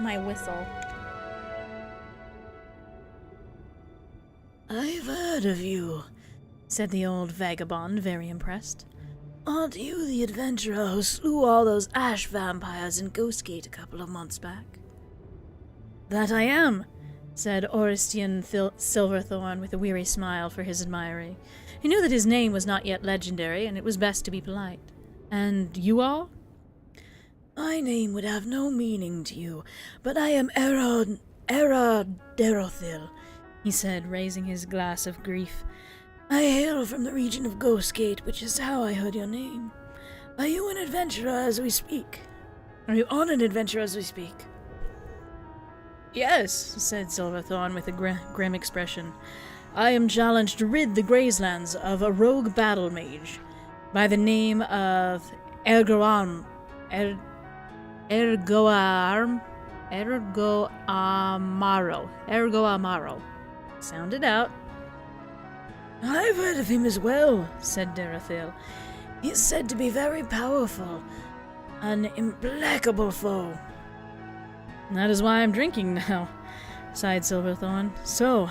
my whistle. "I've heard of you," said the old vagabond, very impressed. "Aren't you the adventurer who slew all those ash vampires in Ghostgate a couple of months back?" "That I am," said Orestian Silverthorn with a weary smile for his admirer. He knew that his name was not yet legendary, and it was best to be polite. "And you are?" "My name would have no meaning to you, but I am Eraderothil," he said, raising his glass of grief. "I hail from the region of Ghostgate, which is how I heard your name. Are you an adventurer as we speak? Are you on an adventure as we speak?" "Yes," said Silverthorn with a grim expression. "I am challenged to rid the Grayslands of a rogue battle mage by the name of Ergoamaro. Sound it out." "I've heard of him as well," said Darathil. "He's said to be very powerful, an implacable foe." "That is why I'm drinking now," sighed Silverthorn. "So,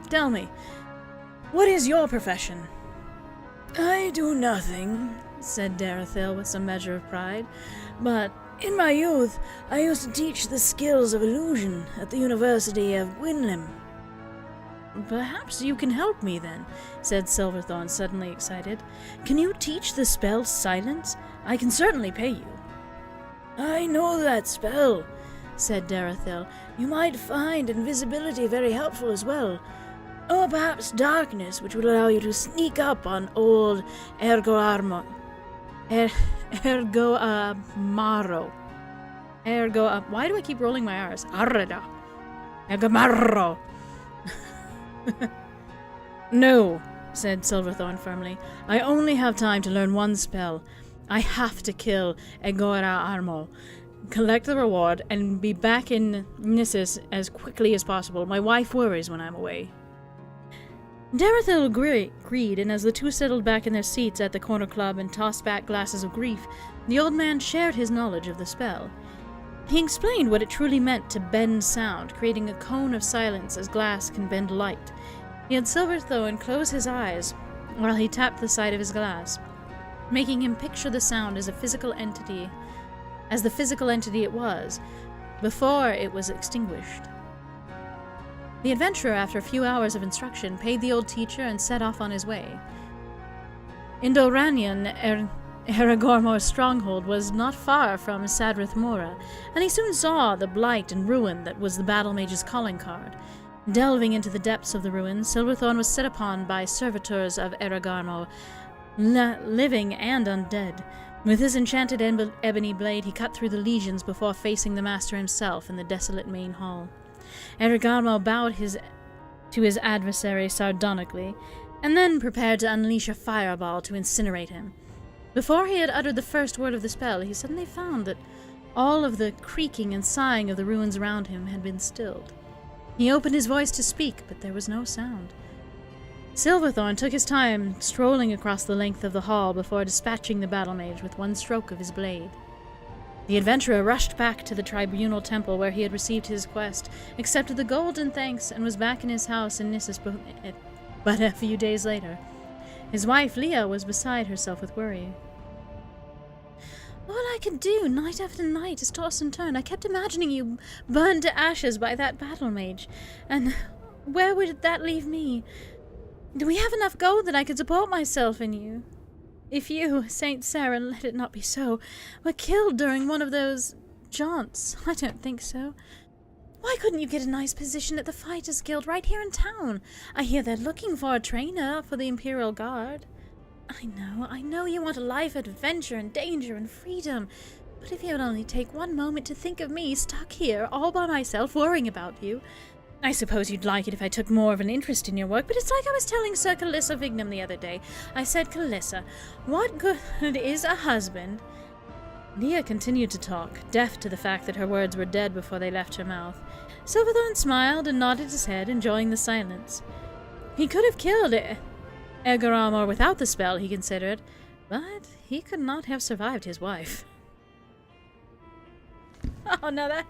tell me, what is your profession?" "I do nothing," said Darathil with some measure of pride, "but in my youth I used to teach the skills of illusion at the University of Gwynlim." "Perhaps you can help me, then," said Silverthorn, suddenly excited. "Can you teach the spell Silence? I can certainly pay you." "I know that spell," said Darathil. "You might find invisibility very helpful as well. Or perhaps darkness, which would allow you to sneak up on old Ergoamaro. Why do I keep rolling my R's? Arreda. Ergoamaro. "No," said Silverthorn firmly. "I only have time to learn one spell. I have to kill Ergoamaro, collect the reward, and be back in Nissus as quickly as possible. My wife worries when I'm away." Darathil agreed, and as the two settled back in their seats at the corner club and tossed back glasses of grief, the old man shared his knowledge of the spell. He explained what it truly meant to bend sound, creating a cone of silence as glass can bend light. He had Silverthorn close his eyes while he tapped the side of his glass, making him picture the sound as the physical entity it was, before it was extinguished. The adventurer, after a few hours of instruction, paid the old teacher and set off on his way. Indoranian Ergoamar's stronghold was not far from Sadrith Mora, and he soon saw the blight and ruin that was the battle mage's calling card. Delving into the depths of the ruins, Silverthorn was set upon by servitors of Ergoamar, living and undead. With his enchanted ebony blade, he cut through the legions before facing the master himself in the desolate main hall. Ergoamar bowed to his adversary sardonically, and then prepared to unleash a fireball to incinerate him. Before he had uttered the first word of the spell, he suddenly found that all of the creaking and sighing of the ruins around him had been stilled. He opened his voice to speak, but there was no sound. Silverthorn took his time strolling across the length of the hall before dispatching the battle mage with one stroke of his blade. The adventurer rushed back to the tribunal temple where he had received his quest, accepted the gold and thanks, and was back in his house in Nissus but a few days later. His wife, Leah, was beside herself with worry. "All I could do night after night is toss and turn. I kept imagining you burned to ashes by that battle mage. And where would that leave me? Do we have enough gold that I could support myself and you? If you, Saint Sarah, let it not be so, were killed during one of those jaunts, I don't think so. Why couldn't you get a nice position at the Fighters Guild right here in town? I hear they're looking for a trainer for the Imperial Guard. I know you want a life of adventure and danger and freedom, but if you would only take one moment to think of me stuck here all by myself worrying about you. I suppose you'd like it if I took more of an interest in your work, but it's like I was telling Sir Calissa Vignum the other day. I said, Calissa, what good is a husband? Leah continued to talk, deaf to the fact that her words were dead before they left her mouth. Silverthorn smiled and nodded his head, enjoying the silence. He could have killed Ergoamar without the spell, he considered, but he could not have survived his wife. Oh no, that